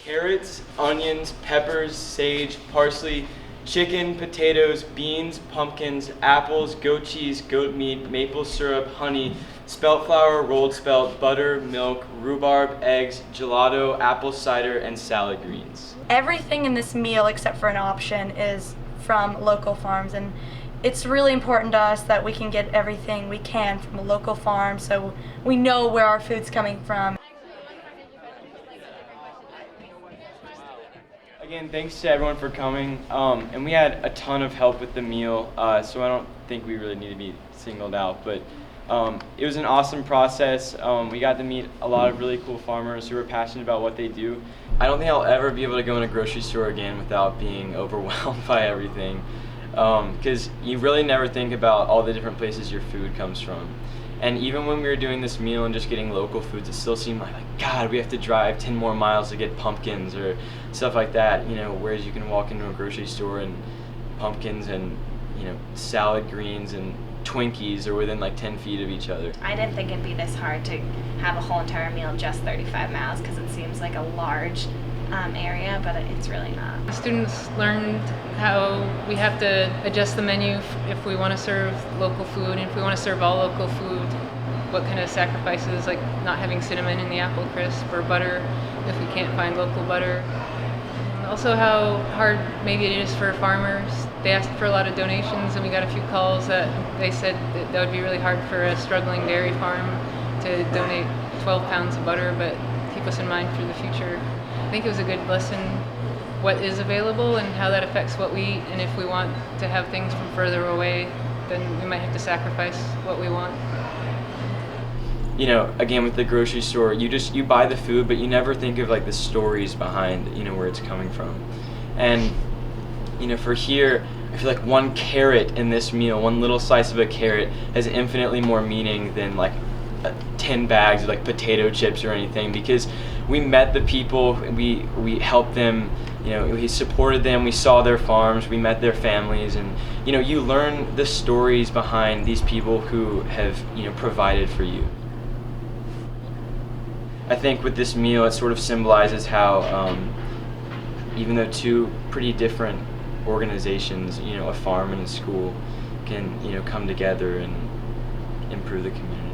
carrots, onions, peppers, sage, parsley, chicken, potatoes, beans, pumpkins, apples, goat cheese, goat meat, maple syrup, honey, spelt flour, rolled spelt, butter, milk, rhubarb, eggs, gelato, apple cider, and salad greens. Everything in this meal except for an option is from local farms, and it's really important to us that we can get everything we can from a local farm so we know where our food's coming from. Again, thanks to everyone for coming, and we had a ton of help with the meal, so I don't think we really need to be singled out, but it was an awesome process. We got to meet a lot of really cool farmers who are passionate about what they do. I don't think I'll ever be able to go in a grocery store again without being overwhelmed by everything, because you really never think about all the different places your food comes from. And even when we were doing this meal and just getting local foods, it still seemed like God, we have to drive 10 more miles to get pumpkins or stuff like that, whereas you can walk into a grocery store and pumpkins and, salad greens and Twinkies are within like 10 feet of each other. I didn't think it'd be this hard to have a whole entire meal just 35 miles because it seems like a large area, but it's really not. The students learned how we have to adjust the menu if we want to serve local food, and if we want to serve all local food, what kind of sacrifices, like not having cinnamon in the apple crisp or butter if we can't find local butter. Also how hard maybe it is for farmers. They asked for a lot of donations, and we got a few calls that they said that would be really hard for a struggling dairy farm to donate 12 pounds of butter, but keep us in mind for the future. I think it was a good lesson what is available and how that affects what we eat, and if we want to have things from further away, then we might have to sacrifice what we want. Again, with the grocery store, you buy the food, but you never think of like the stories behind, where it's coming from. And, for here, I feel like one carrot in this meal, one little slice of a carrot has infinitely more meaning than like 10 bags of like potato chips or anything, because we met the people, we helped them, we supported them, we saw their farms, we met their families, and you learn the stories behind these people who have provided for you. I think with this meal it sort of symbolizes how even though two pretty different organizations, a farm and a school, can come together and improve the community.